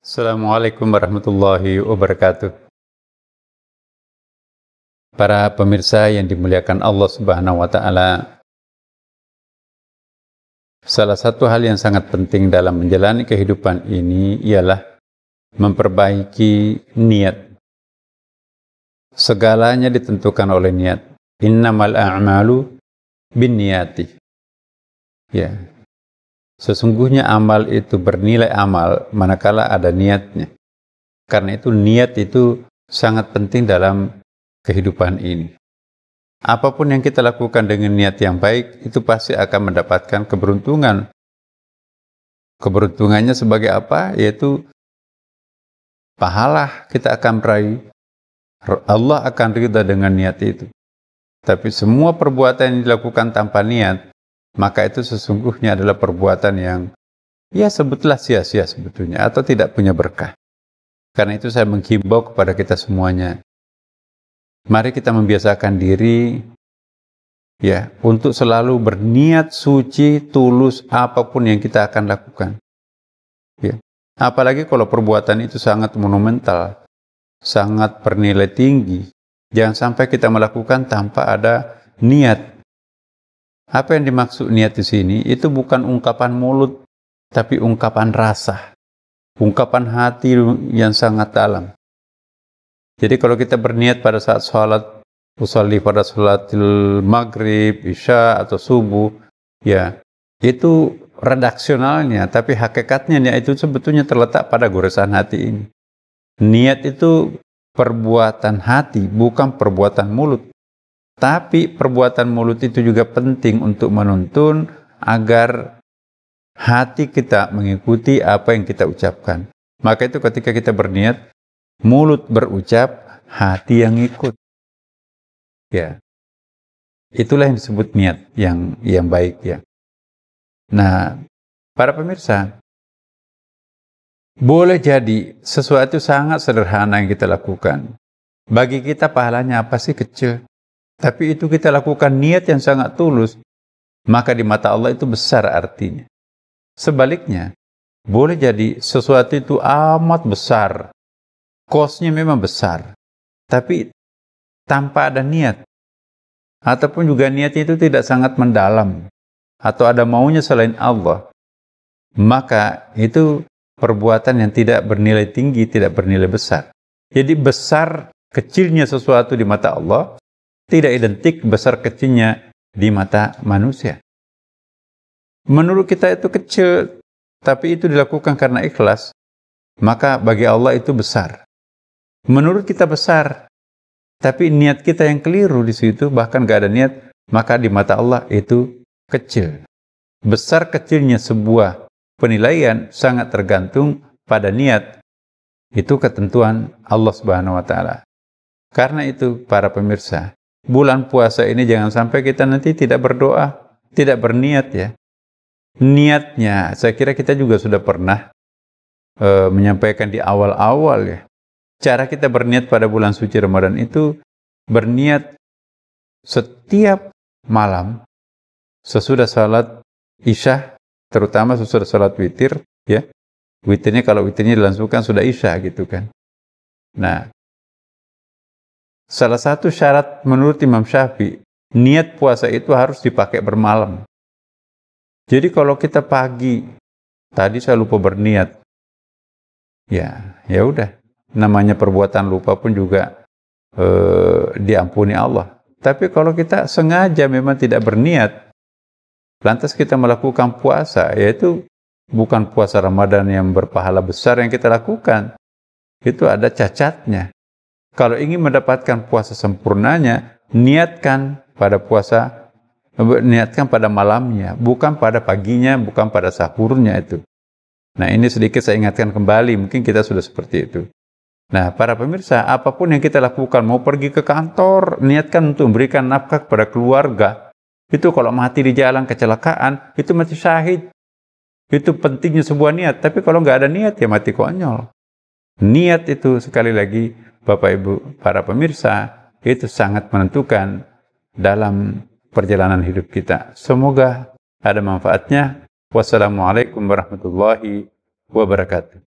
Assalamualaikum warahmatullahi wabarakatuh. Para pemirsa yang dimuliakan Allah Subhanahu wa Ta'ala, salah satu hal yang sangat penting dalam menjalani kehidupan ini ialah memperbaiki niat. Segalanya ditentukan oleh niat. Innamal a'malu binniyati. Ya. Sesungguhnya amal itu bernilai amal manakala ada niatnya. Karena itu niat itu sangat penting dalam kehidupan ini. Apapun yang kita lakukan dengan niat yang baik, itu pasti akan mendapatkan keberuntungan. Keberuntungannya sebagai apa? Yaitu pahala kita akan meraih. Allah akan ridha dengan niat itu. Tapi semua perbuatan yang dilakukan tanpa niat, maka itu sesungguhnya adalah perbuatan yang ya sebutlah sia-sia sebetulnya atau tidak punya berkah. Karena itu saya menghimbau kepada kita semuanya. Mari kita membiasakan diri ya untuk selalu berniat suci, tulus apapun yang kita akan lakukan. Ya. Apalagi kalau perbuatan itu sangat monumental, sangat bernilai tinggi. Jangan sampai kita melakukan tanpa ada niat. Apa yang dimaksud niat di sini? Itu bukan ungkapan mulut, tapi ungkapan rasa. Ungkapan hati yang sangat dalam. Jadi kalau kita berniat pada saat sholat, usolli pada sholatil maghrib, isya atau subuh, ya itu redaksionalnya, tapi hakikatnya niat itu sebetulnya terletak pada goresan hati ini. Niat itu perbuatan hati, bukan perbuatan mulut. Tapi perbuatan mulut itu juga penting untuk menuntun agar hati kita mengikuti apa yang kita ucapkan. Maka itu ketika kita berniat, mulut berucap, hati yang ikut. Ya, itulah yang disebut niat yang baik ya. Nah, para pemirsa, boleh jadi sesuatu sangat sederhana yang kita lakukan. Bagi kita pahalanya apa sih? Kecil. Tapi itu kita lakukan niat yang sangat tulus, maka di mata Allah itu besar artinya. Sebaliknya, boleh jadi sesuatu itu amat besar, kosnya memang besar, tapi tanpa ada niat, ataupun juga niatnya itu tidak sangat mendalam, atau ada maunya selain Allah, maka itu perbuatan yang tidak bernilai tinggi, tidak bernilai besar. Jadi besar kecilnya sesuatu di mata Allah tidak identik besar kecilnya di mata manusia. Menurut kita itu kecil, tapi itu dilakukan karena ikhlas, maka bagi Allah itu besar. Menurut kita besar, tapi niat kita yang keliru di situ, bahkan gak ada niat, maka di mata Allah itu kecil. Besar kecilnya sebuah penilaian sangat tergantung pada niat. Itu ketentuan Allah Subhanahu wa Ta'ala. Karena itu, para pemirsa, bulan puasa ini jangan sampai kita nanti tidak berdoa, tidak berniat ya. Niatnya, saya kira kita juga sudah pernah menyampaikan di awal-awal ya. Cara kita berniat pada bulan suci Ramadan itu berniat setiap malam sesudah salat Isya, terutama sesudah salat witir ya. Witirnya kalau witirnya dilangsungkan sudah Isya gitu kan. Nah, salah satu syarat menurut Imam Syafi'i, niat puasa itu harus dipakai bermalam. Jadi kalau kita pagi, tadi saya lupa berniat, ya udah. Namanya perbuatan lupa pun juga diampuni Allah. Tapi kalau kita sengaja memang tidak berniat, lantas kita melakukan puasa, yaitu bukan puasa Ramadan yang berpahala besar yang kita lakukan. Itu ada cacatnya. Kalau ingin mendapatkan puasa sempurnanya, niatkan pada puasa, niatkan pada malamnya, bukan pada paginya, bukan pada sahurnya itu. Nah, ini sedikit saya ingatkan kembali, mungkin kita sudah seperti itu. Nah, para pemirsa, apapun yang kita lakukan, mau pergi ke kantor, niatkan untuk memberikan nafkah kepada keluarga. Itu kalau mati di jalan kecelakaan, itu mati syahid. Itu pentingnya sebuah niat, tapi kalau nggak ada niat, ya mati konyol. Niat itu sekali lagi, Bapak Ibu, para pemirsa, itu sangat menentukan dalam perjalanan hidup kita. Semoga ada manfaatnya. Wassalamualaikum warahmatullahi wabarakatuh.